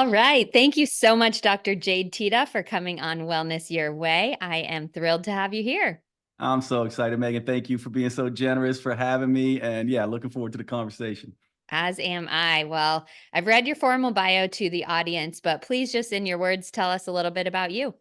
All right. Thank you so much, Dr. Jade Teta, for coming on Wellness Your Way. I am thrilled to have you here. I'm so excited, Megan. Thank you for being so generous, for having me. And yeah, looking forward to the conversation. As am I. Well, I've read your formal bio to the audience, but please just in your words tell us a little bit about you.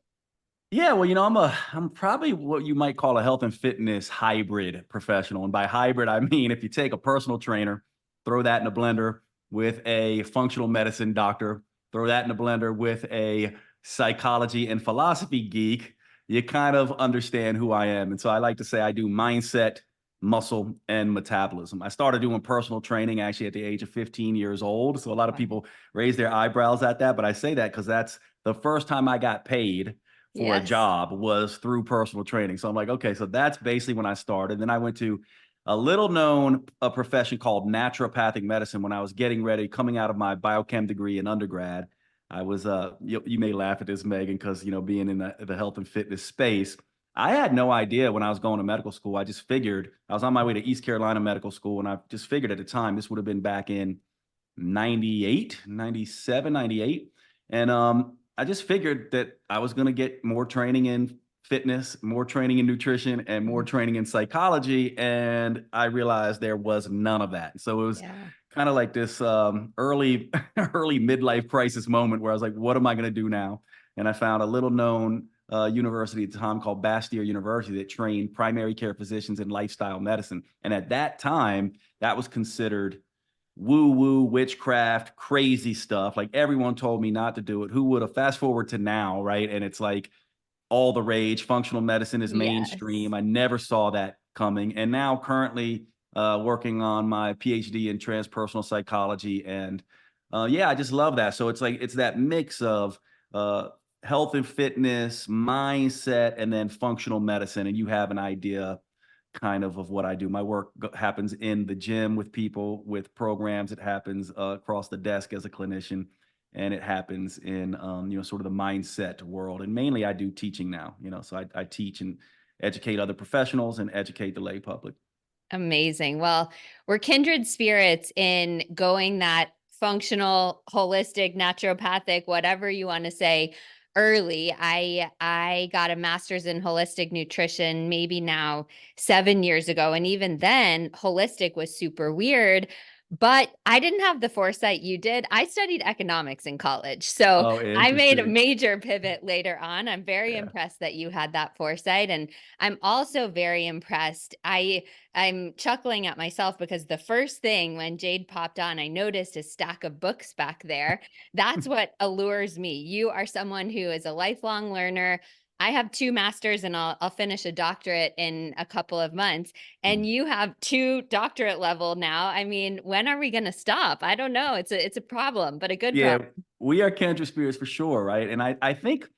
Yeah, well, I'm probably what you might call a health and fitness hybrid professional. And by hybrid, I mean if you take a personal trainer, throw that in a blender with a functional medicine doctor, throw that in a blender with a psychology and philosophy geek, you kind of understand who I am. And so I like to say I do mindset, muscle, and metabolism. I started doing personal training actually at the age of 15 years old. So a lot of Wow. people raise their eyebrows at that, but I say that because that's the first time I got paid for a Yes. job was through personal training. So I'm like, okay, so that's basically when I started. Then I went to a little known a profession called naturopathic medicine when I was getting ready, coming out of my biochem degree in undergrad. I was you may laugh at this, Megan, because being in the health and fitness space, I had no idea when I was going to medical school. I just figured I was on my way to East Carolina Medical School, and I just figured at the time this would have been back in 98, 97, 98. And I just figured that I was going to get more training in fitness, more training in nutrition, and more Mhm. training in psychology. And I realized there was none of that. So it was Yeah. kind of like this early, early midlife crisis moment where I was like, what am I going to do now? And I found a little known university at the time called Bastyr University that trained primary care physicians in lifestyle medicine. And at that time, that was considered woo woo, witchcraft, crazy stuff. Like everyone told me not to do it. Who would have? Fast forward to now, right? And it's like all the rage. Functional medicine is Yes. mainstream. I never saw that coming. And now, currently, working on my PhD in transpersonal psychology. And yeah, I just love that. So it's like it's that mix of uh, health and fitness, mindset, and then functional medicine. And you have an idea of what I do. My work happens in the gym with people, with programs. It happens across the desk as a clinician, and it happens in sort of the mindset world. And mainly, I do teaching now. So I teach and educate other professionals and educate the lay public. Amazing. Well, we're kindred spirits in going that functional, holistic, naturopathic, whatever you want to say, early. I got a master's in holistic nutrition maybe now 7 years ago, and even then holistic was super weird, but I didn't have the foresight you did. I studied economics in college. So, Oh, I made a interesting. major pivot later on. I'm very Yeah. impressed that you had that foresight, and I'm also very impressed. I'm chuckling at myself because the first thing when Jade popped on, I noticed a stack of books back there. That's what allures me. You are someone who is a lifelong learner. I have two masters and I'll finish a doctorate in a couple of months. And you have two doctorate level now. I mean, when are we going to stop? I don't know. It's a problem, but a good Yeah, problem. we are kindred spirits for sure, right? And I think,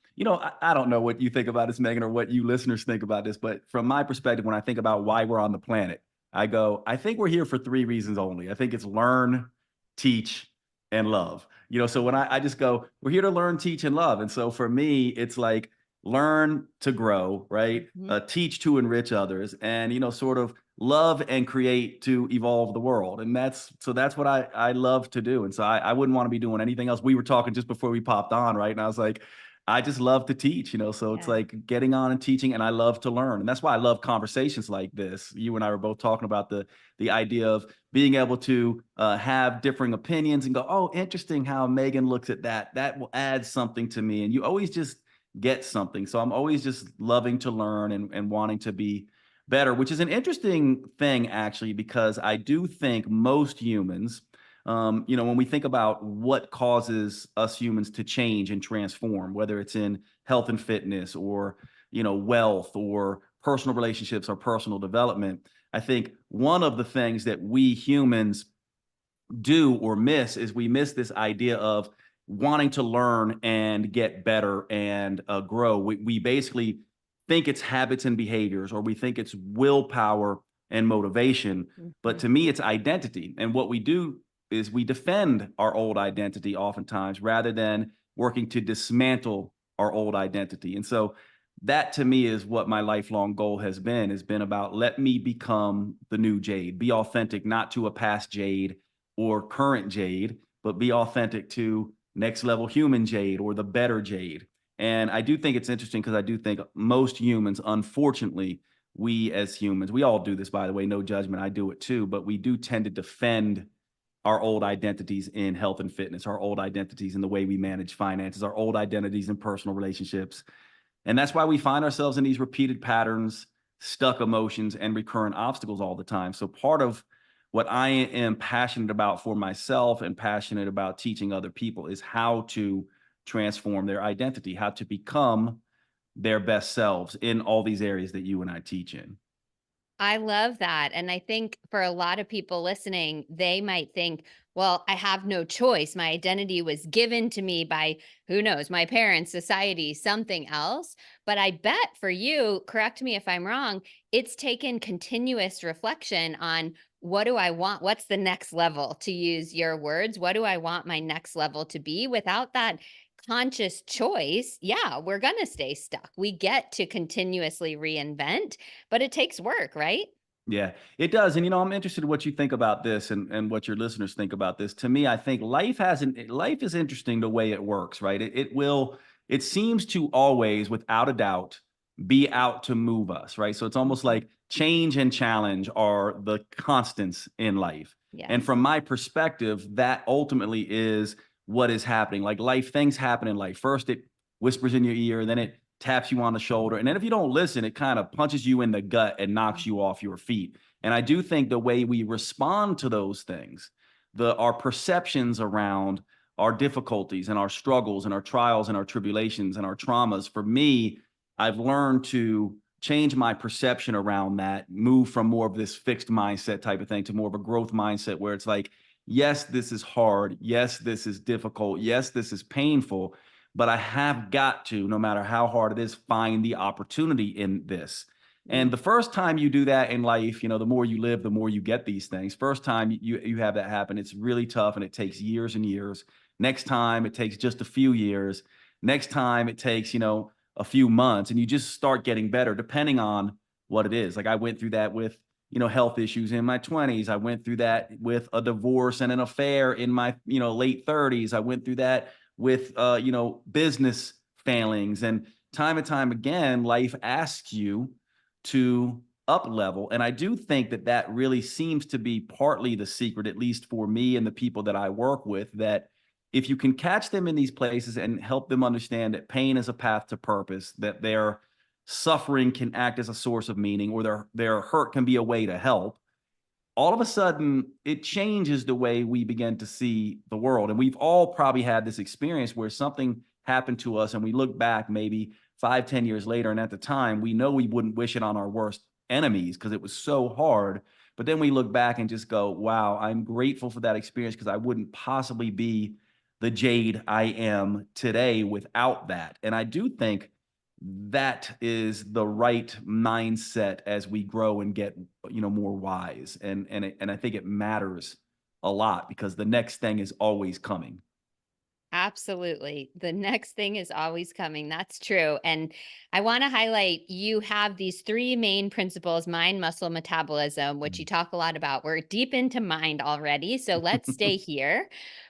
I don't know what you think about this, Megan, or what you listeners think about this, but from my perspective, when I think about why we're on the planet, I think we're here for three reasons only. I think it's learn, teach, and love. So when I just go, we're here to learn, teach, and love. And so for me, it's like learn to grow, right? Mhm. Teach to enrich others, and sort of love and create to evolve the world. And that's what I love to do. And so I wouldn't want to be doing anything else. We were talking just before we popped on, right? And I was like, I just love to teach, so it's Yeah. like getting on and teaching, and I love to learn. And that's why I love conversations like this. You and I were both talking about the idea of being able to have differing opinions and go, oh, interesting how Megan looks at that. That will add something to me. And you always just get something. So I'm always just loving to learn and wanting to be better, which is an interesting thing, actually, because I do think most humans, when we think about what causes us humans to change and transform, whether it's in health and fitness or, wealth or personal relationships or personal development, I think one of the things that we humans do or miss is we miss this idea of wanting to learn and get better and grow. We basically think it's habits and behaviors, or we think it's willpower and motivation. But Mhm. to me, it's identity. And what we do is we defend our old identity oftentimes rather than working to dismantle our old identity. And so that to me is what my lifelong goal has been about let me become the new Jade, be authentic, not to a past Jade or current Jade, but be authentic to next level human Jade or the better Jade. And I do think it's interesting because I do think most humans, unfortunately, we as humans, we all do this, by the way, no judgment, I do it too, but we do tend to defend our old identities in health and fitness, our old identities in the way we manage finances, our old identities in personal relationships. And that's why we find ourselves in these repeated patterns, stuck emotions, and recurrent obstacles all the time. So, part of what I am passionate about for myself and passionate about teaching other people is how to transform their identity, how to become their best selves in all these areas that you and I teach in. I love that. And I think for a lot of people listening, they might think, well, I have no choice. My identity was given to me by who knows, my parents, society, something else. But I bet for you, correct me if I'm wrong, it's taken continuous reflection on what do I want? What's the next level, to use your words? What do I want my next level to be? Without that conscious choice, yeah, we're going to stay stuck. We get to continuously reinvent, but it takes work, right? Yeah, it does. And I'm interested in what you think about this and what your listeners think about this. To me, I think life is interesting the way it works, right? It seems to always, without a doubt, be out to move us, right? So it's almost Mhm. like change and challenge are the constants in life. And Yes. from my perspective, that ultimately is what is happening. Like life, things happen in life. First, it whispers in your ear, then it taps you on the shoulder. And then if you don't listen, it kind of punches you in the gut and knocks Mm. you off your feet. And I do think the way we respond to those things, our perceptions around our difficulties and our struggles and our trials and our tribulations and our traumas, for me, I've learned to change my perception around that, move from more of this fixed mindset type of thing to more of a growth mindset where it's like, yes, this is hard. Yes, this is difficult. Yes, this is painful, but I have got to, no matter how hard it is, find the opportunity in this. And Mm. the first time you do that in life, the more you live, the more you get these things. First time you have that happen, it's really tough and it takes years and years. Next time it takes just a few years. Next time it takes, a few months, and you just start getting better depending on what it is. Like I went through that with, health issues in my 20s. I went through that with a divorce and an affair in my, late 30s. I went through that with business failings, and time again life asks you to up level. And I do think that that really seems to be partly the secret, at least for me and the people that I work with, that if you can catch them in these places and help them understand that pain is a path to purpose, that their suffering can act as a source of meaning, or their hurt can be a way to help, all of a sudden it changes the way we begin to see the world. And we've all probably had this experience where something happened to us and we look back maybe 5, 10 years later, and at the time we know we wouldn't wish it on our worst enemies because it was so hard. But then we look back and just go, wow, I'm grateful for that experience because I wouldn't possibly be the Jade I am today without that. And I do think that is the right mindset as we grow and get more wise, and I think it matters a lot because the next thing is always coming. Absolutely. The next thing is always coming. That's true. And I want to highlight you have these three main principles: mind, muscle, metabolism, which you Mm. talk a lot about. We're deep into mind already. So let's stay here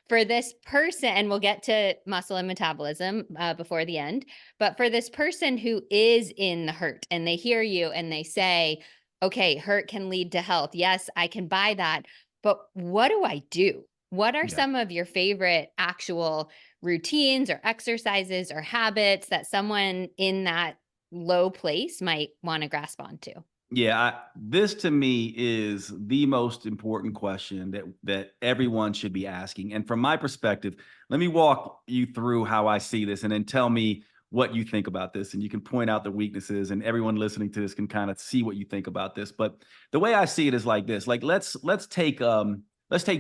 for this person. And we'll get to muscle and metabolism before the end. But for this person who is in the hurt and they hear you and they say, okay, hurt can lead to health. Yes, I can buy that. But what do I do? What are Yeah. some of your favorite actual routines or exercises or habits that someone in that low place might want to grasp onto? Yeah, this to me is the most important question that everyone should be asking. And from my perspective, let me walk you through how I see this, and then tell me what you think about this. And you can point out the weaknesses, and everyone listening to this can kind of see what you think about this. But the way I see it is like this: like let's take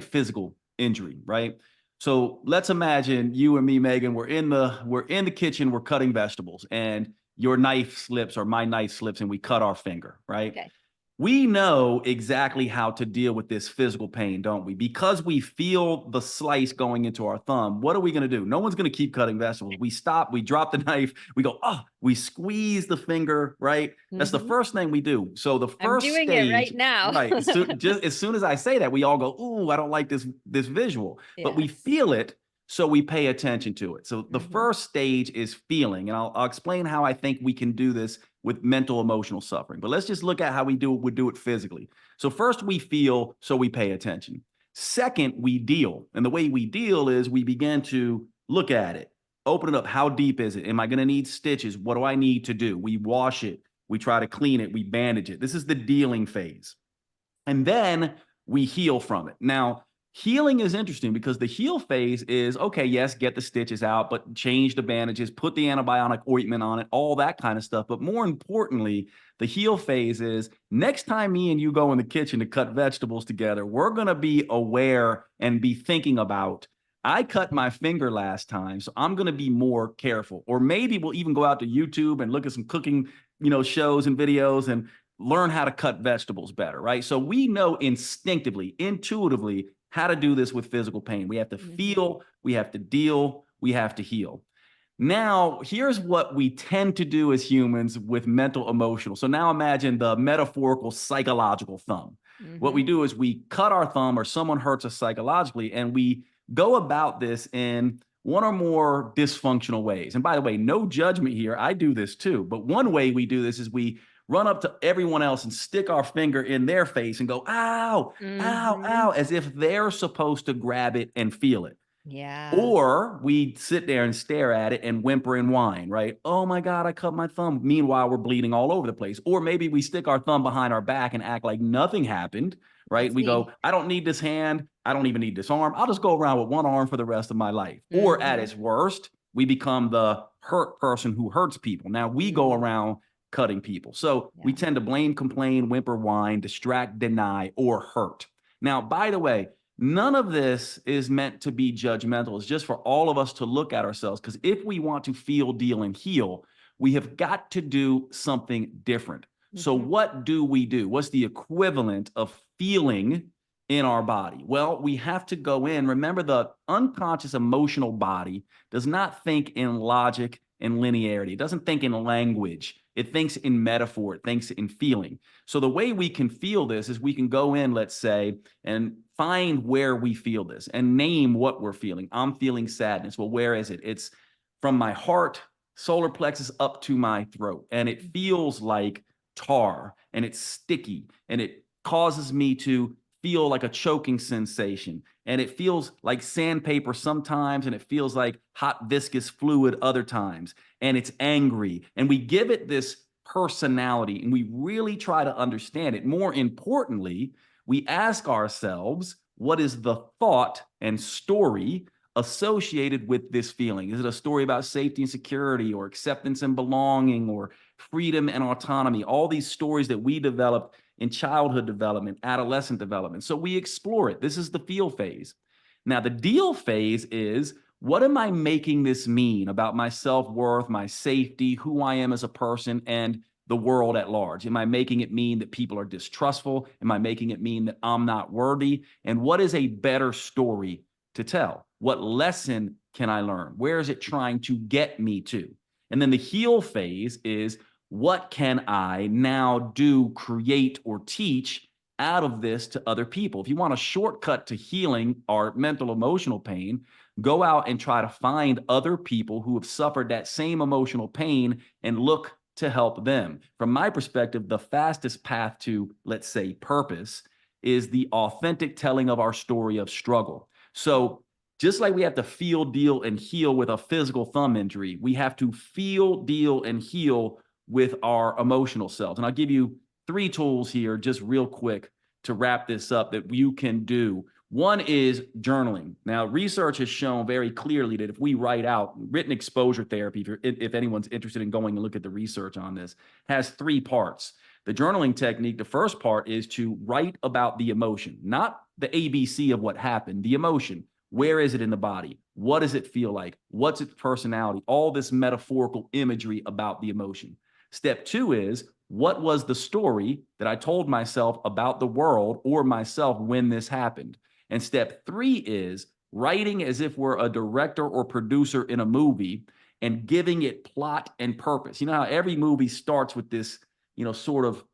physical injury, right? So let's imagine you and me, Megan, we're in the kitchen, we're cutting vegetables, and your knife slips or my knife slips and we cut our finger, right? Okay. We know exactly how to deal with this physical pain, don't we? Because we feel the slice going into our thumb. What are we going to do? No one's going to keep cutting vegetables. We stop, we drop the knife, we go, oh, we squeeze the finger, right? That's the Hmm. first thing we do. So the I'm first doing it stage, right now. right? Just as soon as I say that, we all go, ooh, I don't like this visual. But we Yes. feel it. So we pay attention to it. So the Mhm. first stage is feeling. And I'll explain how I think we can do this with mental emotional suffering. But let's just look at how we do it physically. So first we feel, so we pay attention. Second, we deal. And the way we deal is we begin to look at it, open it up. How deep is it? Am I going to need stitches? What do I need to do? We wash it. We try to clean it. We bandage it. This is the dealing phase. And then we heal from it. Now, healing is interesting because the heal phase is okay, yes, get the stitches out, but change the bandages, put the antibiotic ointment on it, all that kind of stuff. But more importantly, the heal phase is next time me and you go in the kitchen to cut vegetables together, we're going to be aware and be thinking about. I cut my finger last time, so I'm going to be more careful. Or maybe we'll even go out to YouTube and look at some cooking, shows and videos and learn how to cut vegetables better, right? So we know instinctively, intuitively, how to do this with physical pain. We have to Mhm. feel, we have to deal, we have to heal. Now, here's what we tend to do as humans with mental emotional. So now imagine the metaphorical psychological thumb. What we Mhm. do is we cut our thumb or someone hurts us psychologically, and we go about this in one or more dysfunctional ways. And by the way, no judgment here. I do this too. But one way we do this is we run up to everyone else and stick our finger in their face and go, ow, ow, Mhm. ow, as if they're supposed to grab it and feel it. Yeah. Or we sit there and stare at it and whimper and whine, right? Oh my God, I cut my thumb. Meanwhile, we're bleeding all over the place. Or maybe we stick our thumb behind our back and act like nothing happened, right? That's We me. go, I don't need this hand. I don't even need this arm. I'll just go around with one arm for the rest of my life. Or at Mhm. its worst, we become the hurt person who hurts people. Now we go Mm. around cutting people. So we Yeah. tend to blame, complain, whimper, whine, distract, deny, or hurt. Now, by the way, none of this is meant to be judgmental. It's just for all of us to look at ourselves. Because if we want to feel, deal, and heal, we have got to do something different. So, Mhm. what do we do? What's the equivalent of feeling in our body? Well, we have to go in. Remember, the unconscious emotional body does not think in logic and linearity, it doesn't think in language. It thinks in metaphor, it thinks in feeling. So, the way we can feel this is we can go in, let's say, and find where we feel this and name what we're feeling. I'm feeling sadness. Well, where is it? It's from my heart, solar plexus up to my throat. And it Mhm. feels like tar and it's sticky and it causes me to feel like a choking sensation. And it feels like sandpaper sometimes and it feels like hot viscous fluid other times. And it's angry. And we give it this personality and we really try to understand it. More importantly, we ask ourselves, what is the thought and story associated with this feeling? Is it a story about safety and security or acceptance and belonging or freedom and autonomy? All these stories that we develop in childhood development, adolescent development. So we explore it. This is the feel phase. Now, the deal phase is what am I making this mean about my self worth, my safety, who I am as a person, and the world at large? Am I making it mean that people are distrustful? Am I making it mean that I'm not worthy? And what is a better story to tell? What lesson can I learn? Where is it trying to get me to? And then the heal phase is what can I now do, create, or teach out of this to other people? If you want a shortcut to healing our mental emotional pain, go out and try to find other people who have suffered that same emotional pain and look to help them. From my perspective, the fastest path to, let's say, purpose is the authentic telling of our story of struggle. So, just like we have to feel, deal, and heal with a physical thumb injury, we have to feel, deal, and heal with our emotional selves. And I'll give you three tools here, just real quick, to wrap this up that you can do. One is journaling. Now, research has shown very clearly that if we write out written exposure therapy, if anyone's interested in going and look at the research on this, has three parts. The journaling technique, the first part is to write about the emotion, not the ABC of what happened, the emotion. Where is it in the body? What does it feel like? What's its personality? All this metaphorical imagery about the emotion. Step two is what was the story that I told myself about the world or myself when this happened? And step three is writing as if we're a director or producer in a movie and giving it plot and purpose. You know how every movie starts with this, sort of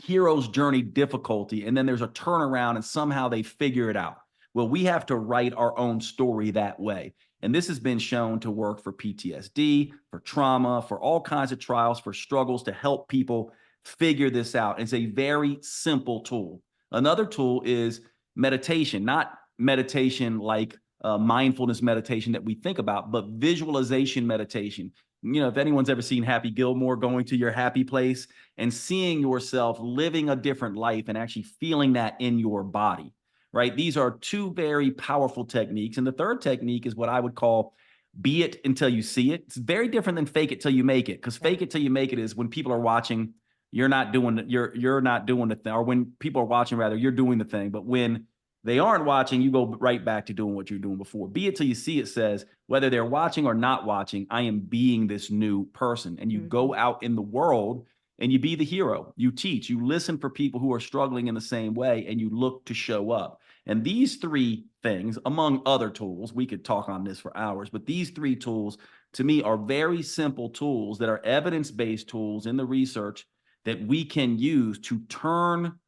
hero's journey difficulty, and then there's a turnaround and somehow they figure it out. Well, we have to write our own story that way. And this has been shown to work for PTSD, for trauma, for all kinds of trials, for struggles to help people figure this out. It's a very simple tool. Another tool is meditation, not meditation like mindfulness meditation that we think about, but visualization meditation. You know, if anyone's ever seen Happy Gilmore, going to your happy place and seeing yourself living a different life and actually feeling that in your body, right? These are two very powerful techniques. And the third technique is what I would call be it until you see it. It's very different than fake it till you make it, because Yeah. fake it till you make it is when people are watching, you're not doing the thing, or when people are watching, rather, you're doing the thing. But when they aren't watching, you go right back to doing what you're doing before. Be it till you see it says, whether they're watching or not watching, I am being this new person. And you Mhm. go out in the world and you be the hero. You teach, you listen for people who are struggling in the same way, and you look to show up. And these three things, among other tools, we could talk on this for hours, but these three tools to me are very simple tools that are evidence-based tools in the research that we can use to turn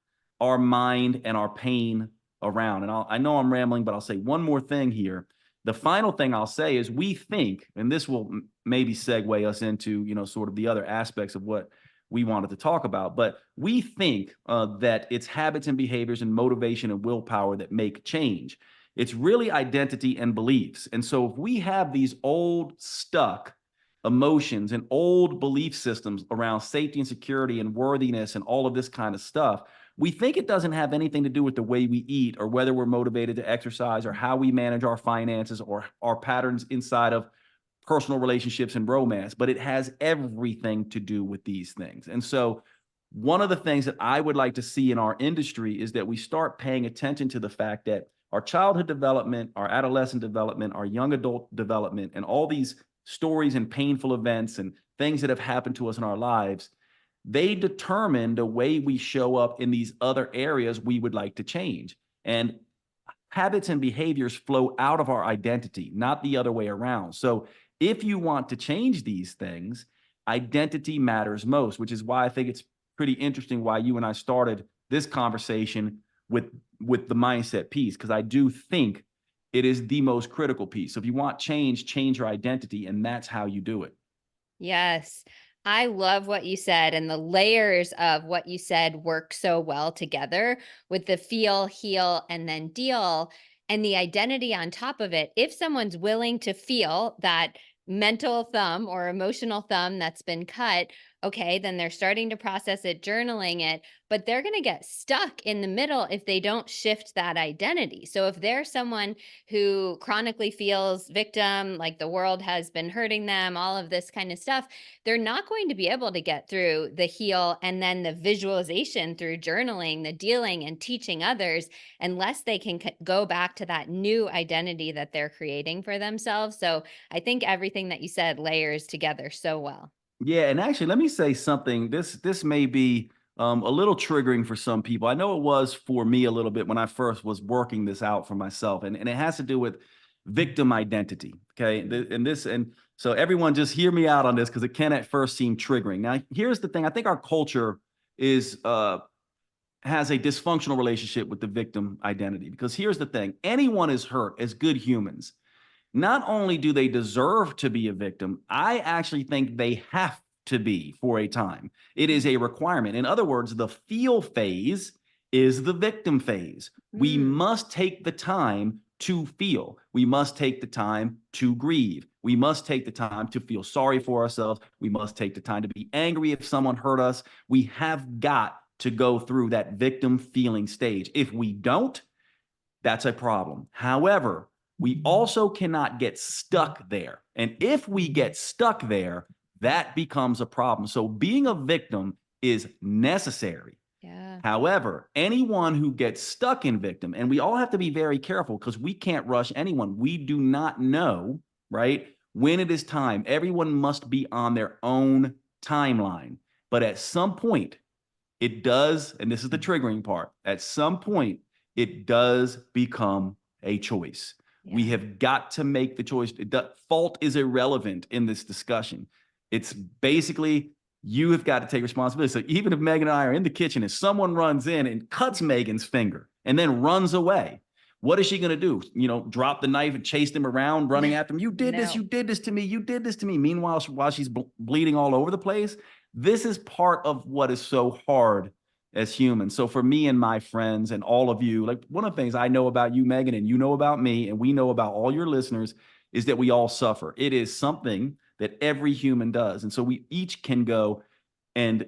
our mind and our pain around. And I know I'm rambling, but I'll say one more thing here. The final thing I'll say is we think, and this will maybe segue us into, sort of the other aspects of what we wanted to talk about, but we think that it's habits and behaviors and motivation and willpower that make change. It's really identity and beliefs. And so if we have these old stuck emotions and old belief systems around safety and security and worthiness and all of this kind of stuff, we think it doesn't have anything to do with the way we eat or whether we're motivated to exercise or how we manage our finances or our patterns inside of personal relationships and romance, but it has everything to do with these things. And so one of the things that I would like to see in our industry is that we start paying attention to the fact that our childhood development, our adolescent development, our young adult development, and all these stories and painful events and things that have happened to us in our lives, they determine the way we show up in these other areas we would like to change. And habits and behaviors flow out of our identity, not the other way around. So if you want to change these things, identity matters most, which is why I think it's pretty interesting why you and I started this conversation with the mindset piece, because I do think it is the most critical piece. So if you want change, change your identity, and that's how you do it. Yes. I love what you said, and the layers of what you said work so well together with the feel, heal, and then deal, and the identity on top of it. If someone's willing to feel that mental thumb or emotional thumb that's been cut, okay, then they're starting to process it, journaling it, but they're going to get stuck in the middle if they don't shift that identity. So if they're someone who chronically feels victim, like the world has been hurting them, all of this kind of stuff, they're not going to be able to get through the heal and then the visualization through journaling, the dealing and teaching others, unless they can go back to that new identity that they're creating for themselves. So I think everything that you said layers together so well. Yeah, and actually, let me say something. This may be a little triggering for some people. I know it was for me a little bit when I first was working this out for myself, and it has to do with victim identity. Okay, and so everyone, just hear me out on this because it can at first seem triggering. Now, here's the thing: I think our culture is has a dysfunctional relationship with the victim identity, because here's the thing: anyone is hurt as good humans. Not only do they deserve to be a victim, I actually think they have to be for a time. It is a requirement. In other words, the feel phase is the victim phase. We Mm, must take the time to feel. We must take the time to grieve. We must take the time to feel sorry for ourselves. We must take the time to be angry if someone hurt us. We have got to go through that victim feeling stage. If we don't, that's a problem. However, we also cannot get stuck there. And if we get stuck there, that becomes a problem. So being a victim is necessary. yeah. However, anyone who gets stuck in victim, and we all have to be very careful because we can't rush anyone. We do not know, right, when it is time. Everyone must be on their own timeline. But at some point, it does, and this is the triggering part, at some point, it does become a choice. We Yeah. have got to make the choice. Fault is irrelevant in this discussion. It's basically you have got to take responsibility. So even if Megan and I are in the kitchen and someone runs in and cuts Megan's finger and then runs away, What is she going to do? Drop the knife and chase them around, running after them. You did this. No. You did this to me. You did this to me. Meanwhile, while she's bleeding all over the place, this is part of what is so hard as humans. So for me and my friends and all of you, like one of the things I know about you, Megan, and you know about me, and we know about all your listeners, is that we all suffer. It is something that every human does. And so we each can go and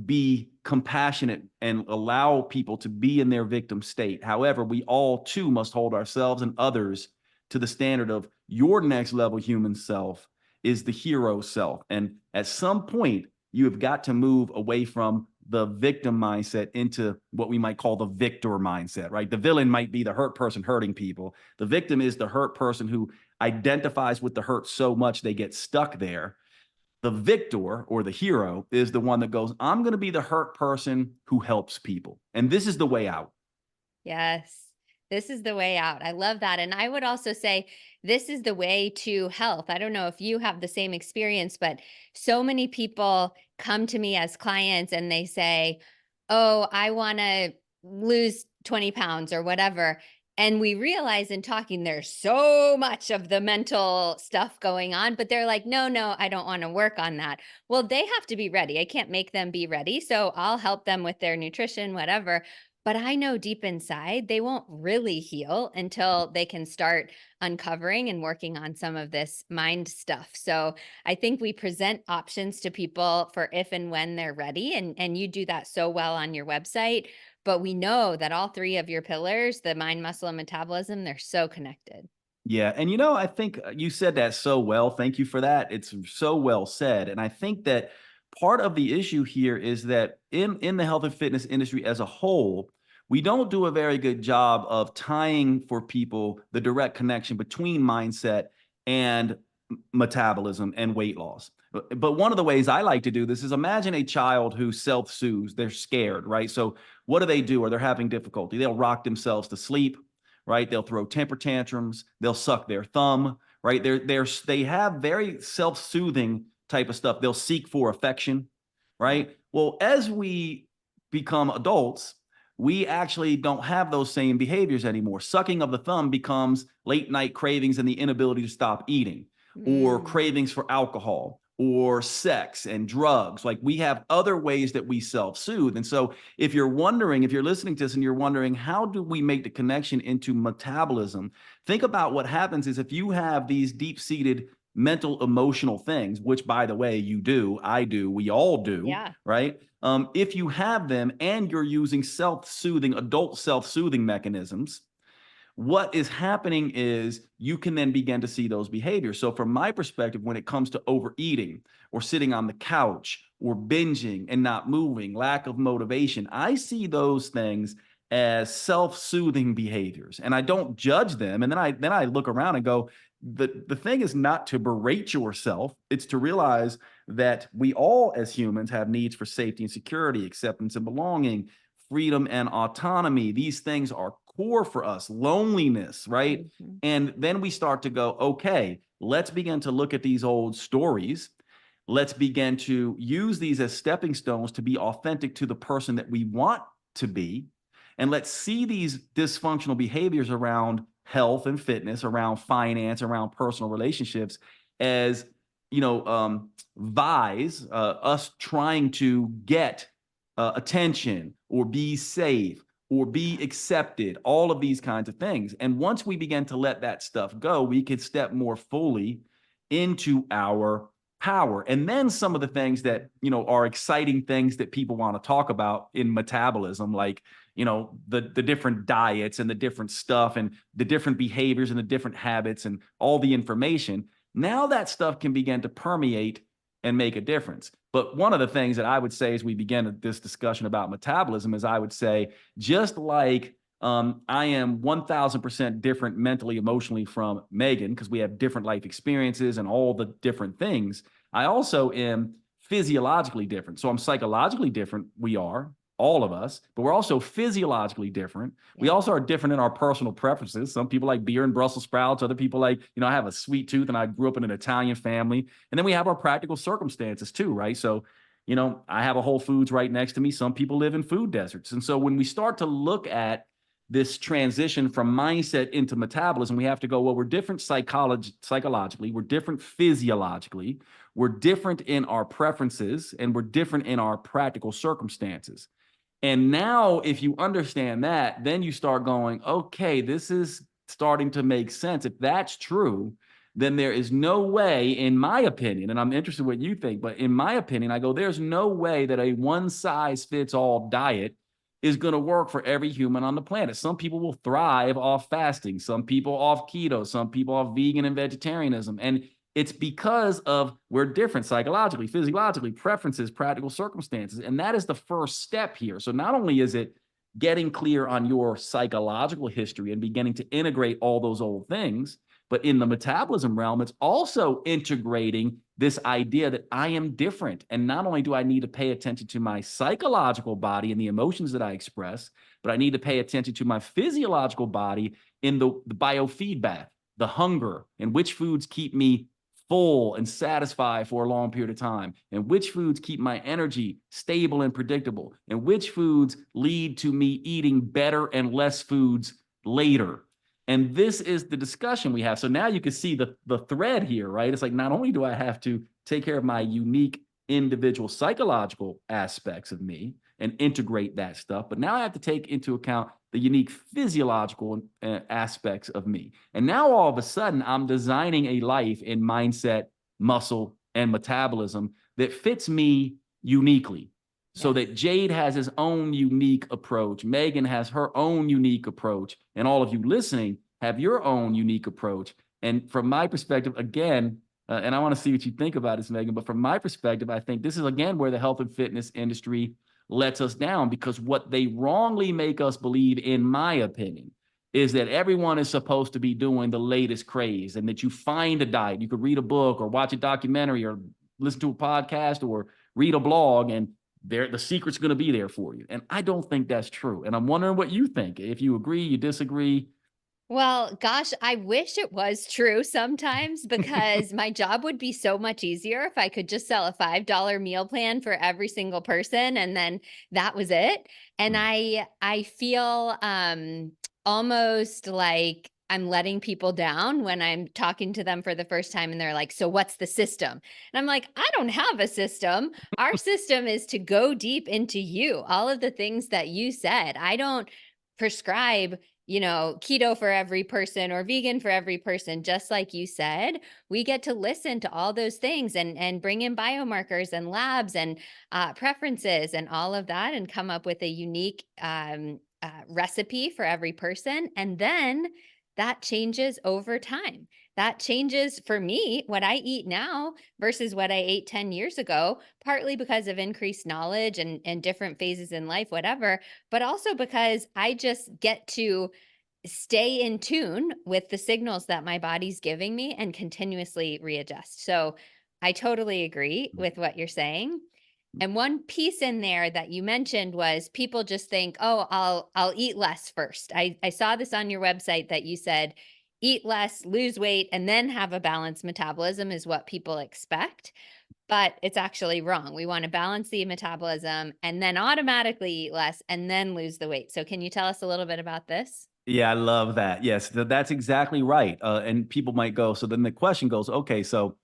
be compassionate and allow people to be in their victim state. However, we all too must hold ourselves and others to the standard of your next level human self is the hero self. And at some point, you have got to move away from the victim mindset into what we might call the victor mindset, right? The villain might be the hurt person hurting people. The victim is the hurt person who identifies with the hurt so much they get stuck there. The victor or the hero is the one that goes, I'm going to be the hurt person who helps people. And this is the way out. Yes. This is the way out. I love that. And I would also say this is the way to health. I don't know if you have the same experience, but so many people come to me as clients and they say, oh, I want to lose 20 pounds or whatever. And we realize in talking, there's so much of the mental stuff going on, but they're like, no, no, I don't want to work on that. Well, they have to be ready. I can't make them be ready. So I'll help them with their nutrition, whatever. But I know deep inside, they won't really heal until they can start uncovering and working on some of this mind stuff. So I think we present options to people for if and when they're ready. And you do that so well on your website. But we know that all three of your pillars, the mind, muscle, and metabolism, they're so connected. Yeah. And, I think you said that so well. Thank you for that. It's so well said. And I think that part of the issue here is that in the health and fitness industry as a whole, we don't do a very good job of tying for people the direct connection between mindset and metabolism and weight loss. But one of the ways I like to do this is imagine a child who self-soothes. They're scared, right? So what do? Or they're having difficulty. They'll rock themselves to sleep, right? They'll throw temper tantrums. They'll suck their thumb, right? They have very self-soothing type of stuff. They'll seek for affection, right? Well, as we become adults, we actually don't have those same behaviors anymore. Sucking of the thumb becomes late night cravings and the inability to stop eating, or Mm, cravings for alcohol or sex and drugs. Like we have other ways that we self-soothe. And so if you're listening to this and you're wondering, how do we make the connection into metabolism? Think about what happens is if you have these deep-seated mental, emotional things, which by the way, you do, I do, we all do, yeah. right? If you have them and you're using adult self-soothing mechanisms, what is happening is you can then begin to see those behaviors. So from my perspective, when it comes to overeating or sitting on the couch or binging and not moving, lack of motivation, I see those things as self-soothing behaviors and I don't judge them. And then I look around and go, the thing is not to berate yourself. It's to realize that we all as humans have needs for safety and security, acceptance and belonging, freedom and autonomy. These things are core for us. Loneliness, right? Mhm. And then we start to go, okay, let's begin to look at these old stories. Let's begin to use these as stepping stones to be authentic to the person that we want to be. And let's see these dysfunctional behaviors around health and fitness, around finance, around personal relationships as, us trying to get attention or be safe or be accepted, all of these kinds of things. And once we begin to let that stuff go, we can step more fully into our power. And then some of the things that, are exciting things that people want to talk about in metabolism, like, the different diets and the different stuff and the different behaviors and the different habits and all the information. Now that stuff can begin to permeate and make a difference. But one of the things that I would say as we begin this discussion about metabolism is I would say, just like I am 1000% different mentally, emotionally from Megan, because we have different life experiences and all the different things, I also am physiologically different. So I'm psychologically different. We are, all of us, but we're also physiologically different. We Yeah. also are different in our personal preferences. Some people like beer and Brussels sprouts. Other people like, I have a sweet tooth and I grew up in an Italian family. And then we have our practical circumstances too, right? So, I have a Whole Foods right next to me. Some people live in food deserts. And so when we start to look at this transition from mindset into metabolism, we have to go, well, we're different psychologically, we're different physiologically, we're different in our preferences, and we're different in our practical circumstances. And now, if you understand that, then you start going, okay, this is starting to make sense. If that's true, then there is no way, in my opinion, and I'm interested in what you think, but in my opinion, I go, there's no way that a one size fits all diet is going to work for every human on the planet. Some people will thrive off fasting, some people off keto, some people off vegan and vegetarianism. And it's because of we're different psychologically, physiologically, preferences, practical circumstances. And that is the first step here. So not only is it getting clear on your psychological history and beginning to integrate all those old things, but in the metabolism realm, it's also integrating this idea that I am different. And not only do I need to pay attention to my psychological body and the emotions that I express, but I need to pay attention to my physiological body in the biofeedback, the hunger, and which foods keep me full and satisfied for a long period of time, and which foods keep my energy stable and predictable, and which foods lead to me eating better and less foods later. And this is the discussion we have. So now you can see the thread here, right? It's like, not only do I have to take care of my unique individual psychological aspects of me and integrate that stuff, but now I have to take into account the unique physiological aspects of me. And now all of a sudden, I'm designing a life in mindset, muscle, and metabolism that fits me uniquely. So Yes. that Jade has his own unique approach, Megan has her own unique approach, and all of you listening have your own unique approach. And from my perspective, again, and I want to see what you think about this, Megan, but from my perspective, I think this is, again, where the health and fitness industry lets us down, because what they wrongly make us believe, in my opinion, is that everyone is supposed to be doing the latest craze, and that you find a diet, you could read a book or watch a documentary or listen to a podcast or read a blog, and the secret's going to be there for you. And I don't think that's true. And I'm wondering what you think. If you agree, you disagree. Well, gosh, I wish it was true sometimes because my job would be so much easier if I could just sell a $5 meal plan for every single person and then that was it. And Mm. I feel almost like I'm letting people down when I'm talking to them for the first time and they're like, "So what's the system?" And I'm like, "I don't have a system. Our system is to go deep into you. All of the things that you said. I don't prescribe keto for every person or vegan for every person. Just like you said, we get to listen to all those things and bring in biomarkers and labs and preferences and all of that and come up with a unique recipe for every person. And then that changes over time. That changes for me what I eat now versus what I ate 10 years ago, partly because of increased knowledge and different phases in life, whatever, but also because I just get to stay in tune with the signals that my body's giving me and continuously readjust. So I totally agree with what you're saying. And one piece in there that you mentioned was people just think, "Oh, I'll eat less first." I saw this on your website that you said eat less, lose weight, and then have a balanced metabolism is what people expect. But it's actually wrong. We want to balance the metabolism and then automatically eat less and then lose the weight. So can you tell us a little bit about this? Yeah, I love that. Yes, that's exactly right. And people might go, so then the question goes, okay, so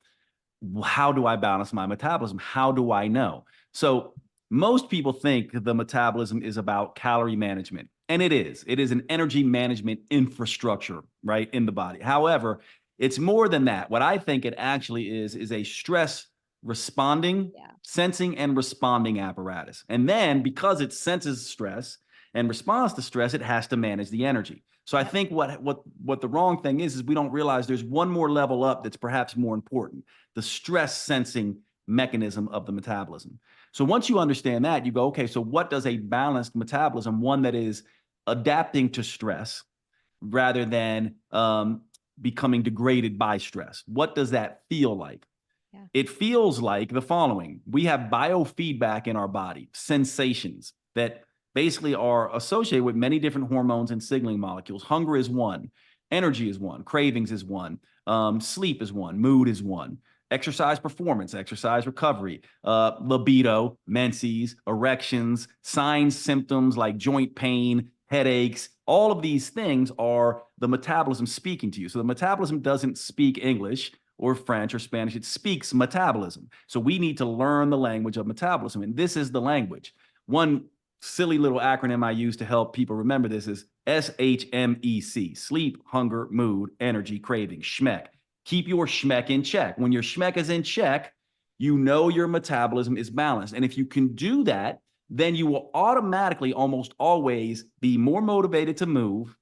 how do I balance my metabolism? How do I know? So most people think the metabolism is about calorie management, and it is. It is an energy management infrastructure, right, in the body. However, it's more than that. What I think it actually is a stress responding, Yeah. sensing, and responding apparatus. And then because it senses stress and responds to stress, it has to manage the energy. So I Yep. think what the wrong thing is we don't realize there's one more level up that's perhaps more important, the stress sensing mechanism of the metabolism. So once you understand that, you go, okay, so what does a balanced metabolism, one that is adapting to stress rather than becoming degraded by stress, what does that feel like? Yeah. It feels like the following. We have biofeedback in our body, sensations that basically are associated with many different hormones and signaling molecules. Hunger is one, energy is one, cravings is one, sleep is one, mood is one, exercise performance, exercise recovery, libido, menses, erections, signs, symptoms like joint pain, headaches, all of these things are the metabolism speaking to you. So the metabolism doesn't speak English or French or Spanish, it speaks metabolism. So we need to learn the language of metabolism, and this is the language. One silly little acronym I use to help people remember this is SHMEC: sleep, hunger, mood, energy, craving, SHMEC. Keep your SHMEC in check. When your SHMEC is in check, you know your metabolism is balanced. And if you can do that, then you will automatically almost always be more motivated to move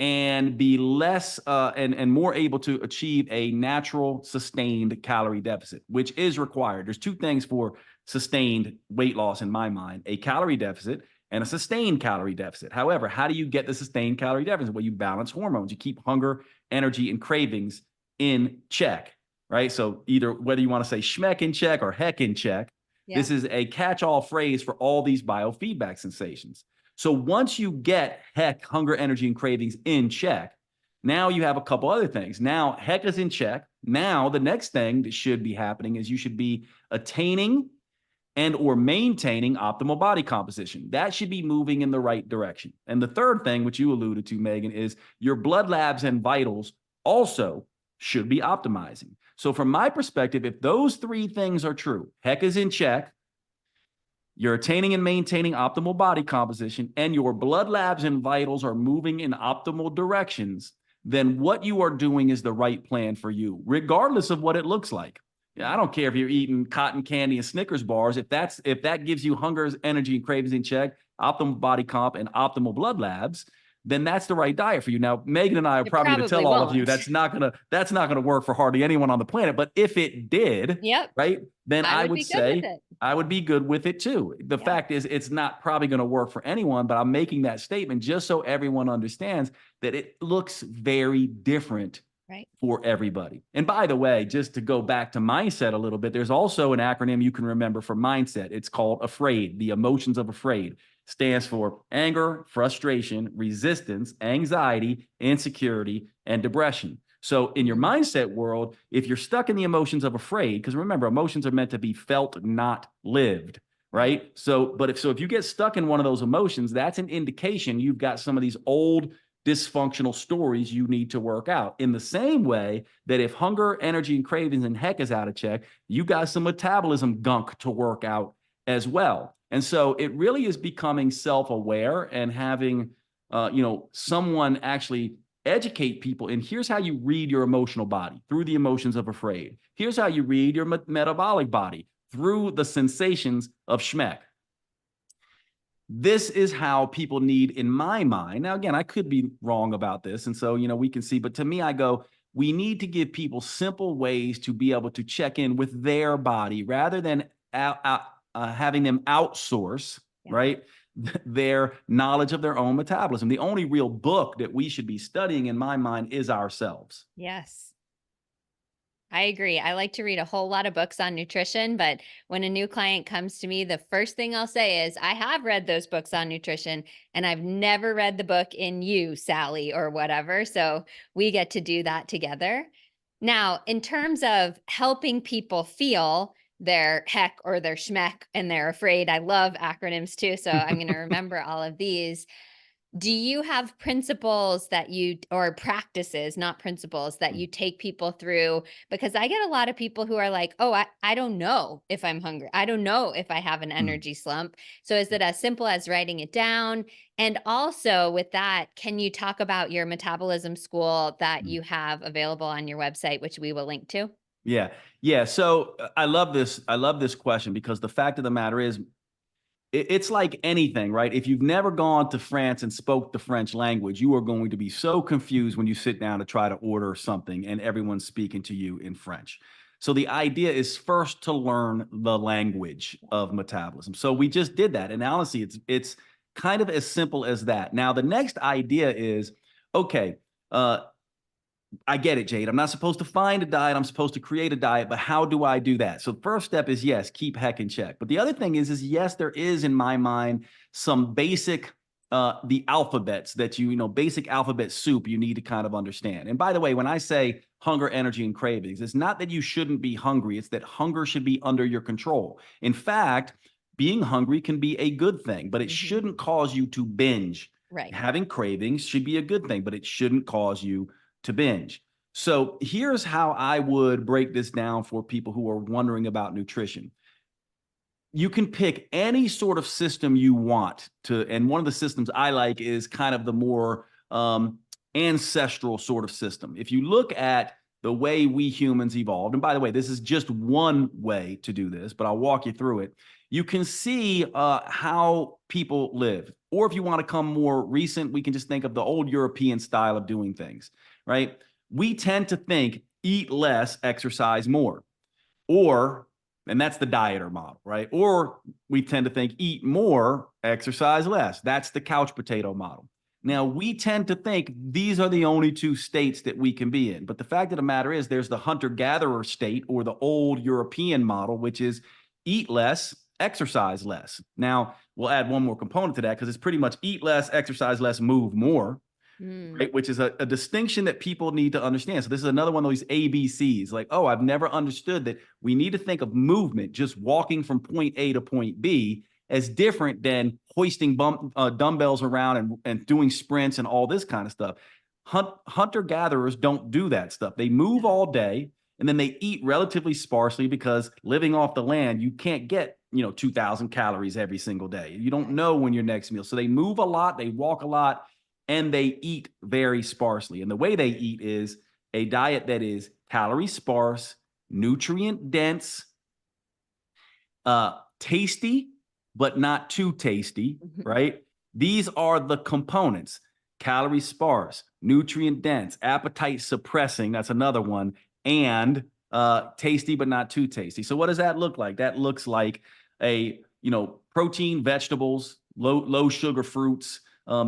and be less and more able to achieve a natural sustained calorie deficit, which is required. There's two things for sustained weight loss in my mind: a calorie deficit and a sustained calorie deficit. However, how do you get the sustained calorie deficit? Well, you balance hormones. You keep hunger, energy, and cravings in check, right? So either whether you want to say schmeck in check or heck in check, Yeah. this is a catch-all phrase for all these biofeedback sensations. So once you get heck, hunger, energy, and cravings in check, now you have a couple other things. Now heck is in check. Now the next thing that should be happening is you should be attaining and or maintaining optimal body composition. That should be moving in the right direction. And the third thing, which you alluded to, Megan, is your blood labs and vitals also should be optimizing. So from my perspective, if those three things are true, heck is in check, you're attaining and maintaining optimal body composition, and your blood labs and vitals are moving in optimal directions, then what you are doing is the right plan for you, regardless of what it looks like. I don't care if you're eating cotton candy and Snickers bars. If that gives you hunger, energy, and cravings in check, optimal body comp, and optimal blood labs, then that's the right diet for you. Now, Megan and I are It probably going to probably tell all of you won't. that's not gonna work for hardly anyone on the planet. But if it did, Yep. right, then I I would would be good with say it. I would be good with it too. The Yeah. fact is, it's not probably going to work for anyone, but I'm making that statement just so everyone understands that it looks very different Right. for everybody. And by the way, just to go back to mindset a little bit, there's also an acronym you can remember for mindset. It's called AFRAID. The emotions of afraid stands for anger, frustration, resistance, anxiety, insecurity, and depression. So in your Mhm. mindset world, if you're stuck in the emotions of afraid, because remember, emotions are meant to be felt, not lived, Right. right? So, but if you get stuck in one of those emotions, that's an indication you've got some of these old dysfunctional stories you need to work out. In the same way that if hunger, energy, and cravings and heck is out of check, you got some metabolism gunk to work out as well. And so it really is becoming self-aware and having someone actually educate people. And here's how you read your emotional body: through the emotions of afraid. Here's how you read your metabolic body: through the sensations of schmeck. This is how people need, in my mind. Now, again, I could be wrong about this. And so, we can see, but to me, I go, we need to give people simple ways to be able to check in with their body rather than having them outsource, Yeah. right, their knowledge of their own metabolism. The only real book that we should be studying, in my mind, is ourselves. Yes. I agree. I like to read a whole lot of books on nutrition, but when a new client comes to me, the first thing I'll say is, I have read those books on nutrition and I've never read the book in you, Sally, or whatever. So we get to do that together. Now, in terms of helping people feel their heck or their schmeck and they're afraid, I love acronyms too. So I'm going to remember all of these. Do you have principles that you, or practices, not principles, that you take people through? Because I get a lot of people who are like, oh, I don't know if I'm hungry. I don't know if I have an energy slump. So is it as simple as writing it down? And also with that, can you talk about your metabolism school that you have available on your website, which we will link to? Yeah. Yeah. So I love this. I love this question because the fact of the matter is, it's like anything, right? If you've never gone to France and spoke the French language, you are going to be so confused when you sit down to try to order something and everyone's speaking to you in French. So the idea is first to learn the language of metabolism. So we just did that. And honestly, it's kind of as simple as that. Now, the next idea is, okay, I get it, Jade. I'm not supposed to find a diet. I'm supposed to create a diet, but how do I do that? So the first step is, yes, keep heck in check. But the other thing is yes, there is, in my mind, some basic, the alphabets that basic alphabet soup you need to kind of understand. And by the way, when I say hunger, energy, and cravings, it's not that you shouldn't be hungry. It's that hunger should be under your control. In fact, being hungry can be a good thing, but it Mhm. shouldn't cause you to binge. Right. Having cravings should be a good thing, but it shouldn't cause you to binge. So here's how I would break this down for people who are wondering about nutrition. You can pick any sort of system you want to, and one of the systems I like is kind of the more ancestral sort of system. If you look at the way we humans evolved, and by the way, this is just one way to do this, but I'll walk you through it. You can see how people live. Or if you want to come more recent, we can just think of the old European style of doing things, right? We tend to think eat less, exercise more. Or, and that's the dieter model, right? Or we tend to think eat more, exercise less. That's the couch potato model. Now, we tend to think these are the only two states that we can be in. But the fact of the matter is, there's the hunter gatherer state, or the old European model, which is eat less, exercise less. Now, we'll add one more component to that because it's pretty much eat less, exercise less, move more, Mm. right? Which is a distinction that people need to understand. So this is another one of these ABCs. Like, oh, I've never understood that we need to think of movement, just walking from point A to point B, as different than hoisting dumbbells around and doing sprints and all this kind of stuff. Hunter gatherers don't do that stuff. They move all day and then they eat relatively sparsely because living off the land, you can't get 2,000 calories every single day. You don't know when your next meal. So they move a lot, they walk a lot, and they eat very sparsely. And the way they eat is a diet that is calorie sparse, nutrient dense, tasty, but not too tasty, right? These are the components: calorie sparse, nutrient dense, appetite suppressing. That's another one. And tasty, but not too tasty. So what does that look like? That looks like a, protein, vegetables, low sugar fruits.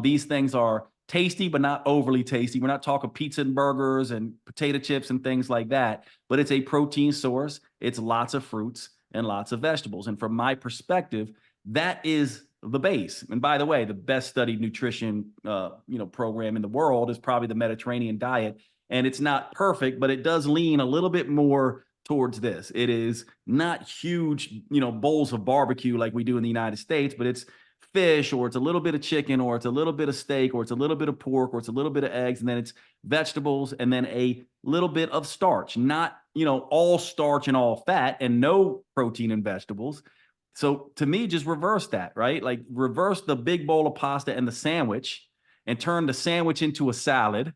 These things are tasty, but not overly tasty. We're not talking pizza and burgers and potato chips and things like that, but it's a protein source. It's lots of fruits and lots of vegetables. And from my perspective, that is the base. And by the way, the best studied nutrition, program in the world is probably the Mediterranean diet. And it's not perfect, but it does lean a little bit more towards this. It is not huge, bowls of barbecue like we do in the United States, but it's fish, or it's a little bit of chicken, or it's a little bit of steak, or it's a little bit of pork, or it's a little bit of eggs, and then it's vegetables, and then a little bit of starch, not, all starch and all fat, and no protein and vegetables. So to me, just reverse that, right? Like reverse the big bowl of pasta and the sandwich, and turn the sandwich into a salad,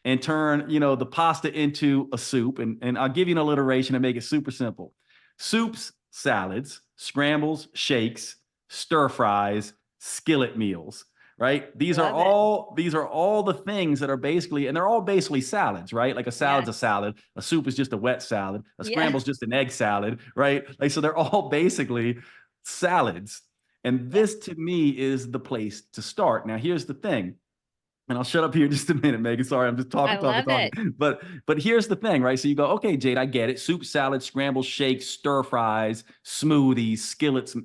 and turn, the pasta into a soup. And I'll give you an alliteration and make it super simple: soups, salads, scrambles, shakes, stir fries, skillet meals, right? These are Love it. all the things that are basically, and they're all basically salads, right? Like a salad's Yes. a salad, a soup is just a wet salad, a Yeah. scramble's just an egg salad, right? Like, so they're all basically salads. And Yeah. this to me is the place to start. Now, here's the thing, and I'll shut up here just a minute, Megan. Sorry, I'm just I talking, talking, love it. talking. But here's the thing, right? So you go, okay, Jade, I get it. Soup, salad, scrambled shakes, stir fries, smoothies,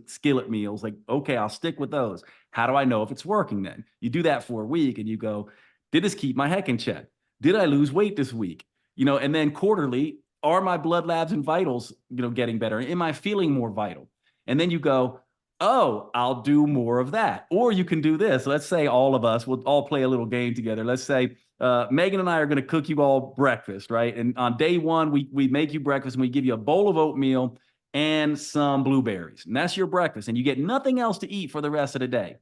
skillet meals. Like, okay, I'll stick with those. How do I know if it's working then? You do that for a week and you go, did this keep my heck in check? Did I lose weight this week? And then quarterly, are my blood labs and vitals, getting better? Am I feeling more vital? And then you go, oh, I'll do more of that. Or you can do this. Let's say all of us will all play a little game together. Let's say Megan and I are going to cook you all breakfast, right? And on day one, we make you breakfast and we give you a bowl of oatmeal and some blueberries. And that's your breakfast. And you get nothing else to eat for the rest of the day.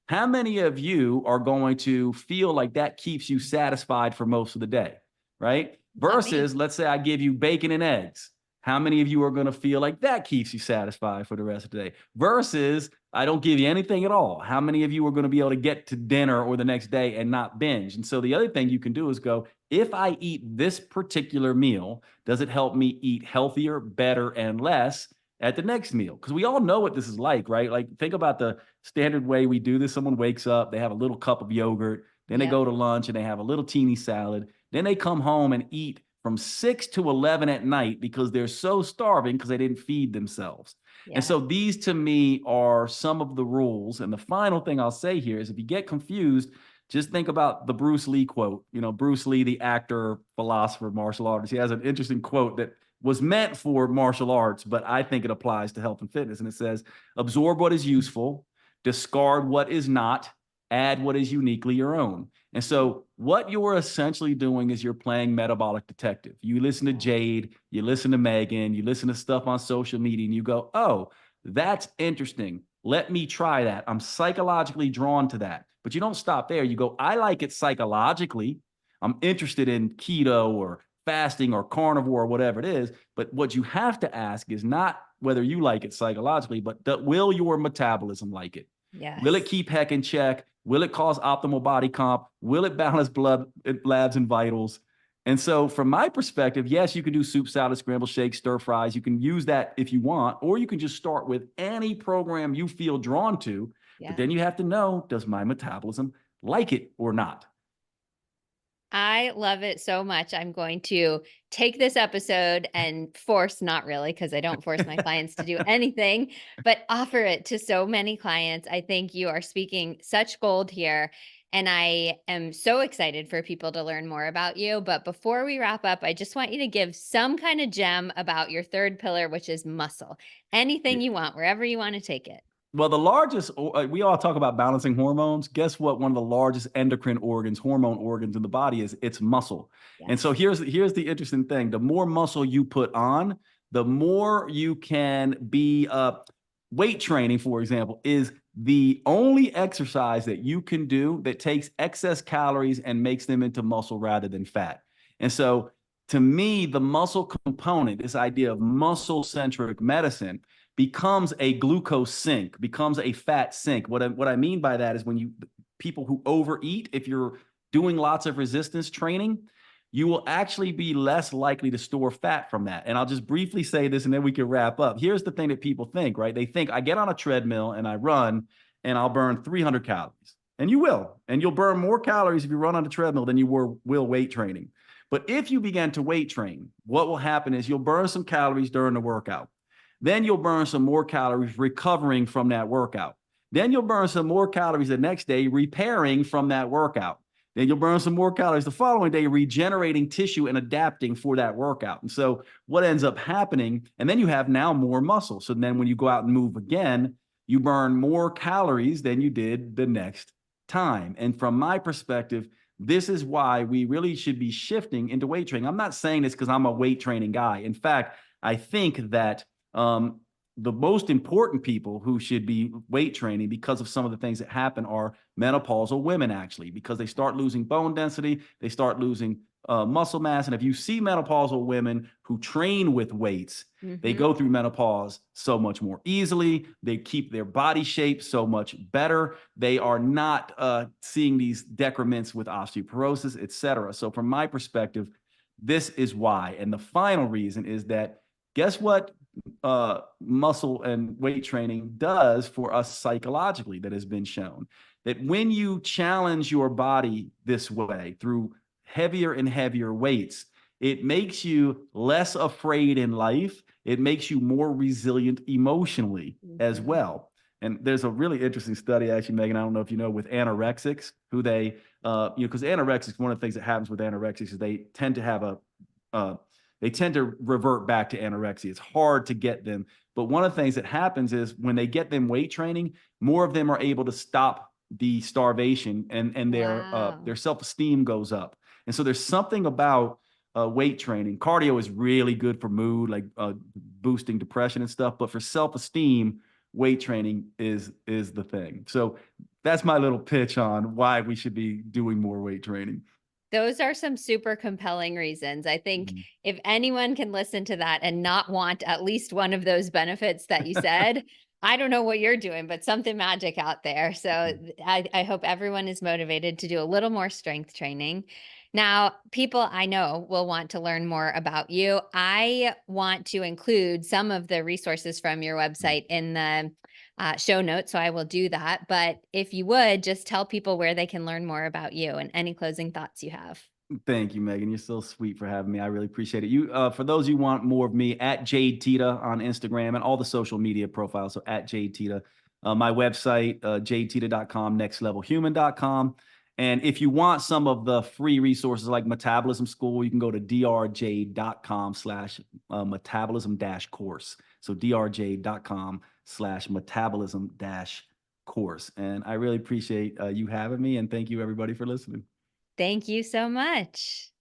How many of you are going to feel like that keeps you satisfied for most of the day, right? Not me. Versus, let's say I give you bacon and eggs. How many of you are going to feel like that keeps you satisfied for the rest of the day? Versus, I don't give you anything at all. How many of you are going to be able to get to dinner or the next day and not binge? And so the other thing you can do is go, if I eat this particular meal, does it help me eat healthier, better, and less at the next meal? Because we all know what this is like, right? Like, think about the standard way we do this. Someone wakes up, they have a little cup of yogurt, then they Yep. go to lunch and they have a little teeny salad. Then they come home and eat from 6 to 11 at night because they're so starving because they didn't feed themselves. And Yeah. so these to me are some of the rules. And the final thing I'll say here is, if you get confused, just think about the Bruce Lee quote. Bruce Lee, the actor, philosopher, martial artist, he has an interesting quote that was meant for martial arts, but I think it applies to health and fitness. And it says, absorb what is useful, discard what is not, add what is uniquely your own. And so what you're essentially doing is you're playing metabolic detective. You listen to Yes. Jade, you listen to Megan, you listen to stuff on social media, and you go, oh, that's interesting. Let me try that. I'm psychologically drawn to that. But you don't stop there. You go, I like it psychologically. I'm interested in keto or fasting or carnivore or whatever it is. But what you have to ask is not whether you like it psychologically, but will your metabolism like it? Will it Yes. keep heck in check? Will it cause optimal body comp? Will it balance blood labs and vitals? And so, from my perspective, yes, you can do soup, salad, scramble shakes, stir fries. You can use that if you want, or you can just start with any program you feel drawn to. But Yeah. then you have to know, does my metabolism like it or not? I love it so much. I'm going to take this episode and force, not really, because I don't force my clients to do anything, but offer it to so many clients. I think you are speaking such gold here. And I am so excited for people to learn more about you. But before we wrap up, I just want you to give some kind of gem about your third pillar, which is muscle. Anything you want, wherever you want to take it. Well, the largest, we all talk about balancing hormones. Guess what? One of the largest endocrine organs, hormone organs in the body is it's muscle. And so Yes. here's the interesting thing. The more muscle you put on, the more you can be weight training, for example, is the only exercise that you can do that takes excess calories and makes them into muscle rather than fat. And so to me, the muscle component, this idea of muscle centric medicine, becomes a glucose sink, becomes a fat sink. What I mean by that is when you people who overeat, if you're doing lots of resistance training, you will actually be less likely to store fat from that. And I'll just briefly say this and then we can wrap up. Here's the thing that people think, right? They think I get on a treadmill and I run and I'll burn 300 calories. And you will. And you'll burn more calories if you run on a treadmill than you will weight training. But if you begin to weight train, what will happen is you'll burn some calories during the workout. Then you'll burn some more calories recovering from that workout. Then you'll burn some more calories the next day repairing from that workout. Then you'll burn some more calories the following day, regenerating tissue and adapting for that workout. And so what ends up happening, and then you have now more muscle. So then when you go out and move again, you burn more calories than you did the next time. And from my perspective, this is why we really should be shifting into weight training. I'm not saying this because I'm a weight training guy. In fact, I think that the most important people who should be weight training because of some of the things that happen are menopausal women, actually, because they start losing bone density, they start losing muscle mass. And if you see menopausal women who train with weights, they Hmm. go through menopause so much more easily. They keep their body shape so much better. They are not seeing these decrements with osteoporosis, et cetera. So from my perspective, this is why. And the final reason is that guess what muscle and weight training does for us psychologically that has been shown? That when you challenge your body this way through heavier and heavier weights, it makes you less afraid in life. It makes you more resilient emotionally as Hmm. well. And there's a really interesting study, actually, Megan. I don't know if you know, with anorexics, who they, because anorexics, one of the things that happens with anorexics is they tend to have uh, they tend to revert back to anorexia. It's hard to get them. But one of the things that happens is when they get them weight training, more of them are able to stop the starvation and their Wow. self-esteem goes up. And so there's something about weight training. Cardio is really good for mood, like boosting depression and stuff. But for self-esteem, weight training is the thing. So that's my little pitch on why we should be doing more weight training. Those are some super compelling reasons. I think Mhm. if anyone can listen to that and not want at least one of those benefits that you said, I don't know what you're doing, but something magic out there. So I hope everyone is motivated to do a little more strength training. Now, people I know will want to learn more about you. I want to include some of the resources from your website in the show notes. So I will do that. But if you would just tell people where they can learn more about you and any closing thoughts you have. Thank you, Megan. You're so sweet for having me. I really appreciate it. You, for those you want more of me, at Jade Teta on Instagram and all the social media profiles. So at Jade Teta, my website, jadeteta.com, nextlevelhuman.com. And if you want some of the free resources like Metabolism School, you can go to drjade.com slash metabolism dash course. So drjade.com slash metabolism dash course. And I really appreciate you having me. And thank you, everybody, for listening. Thank you so much.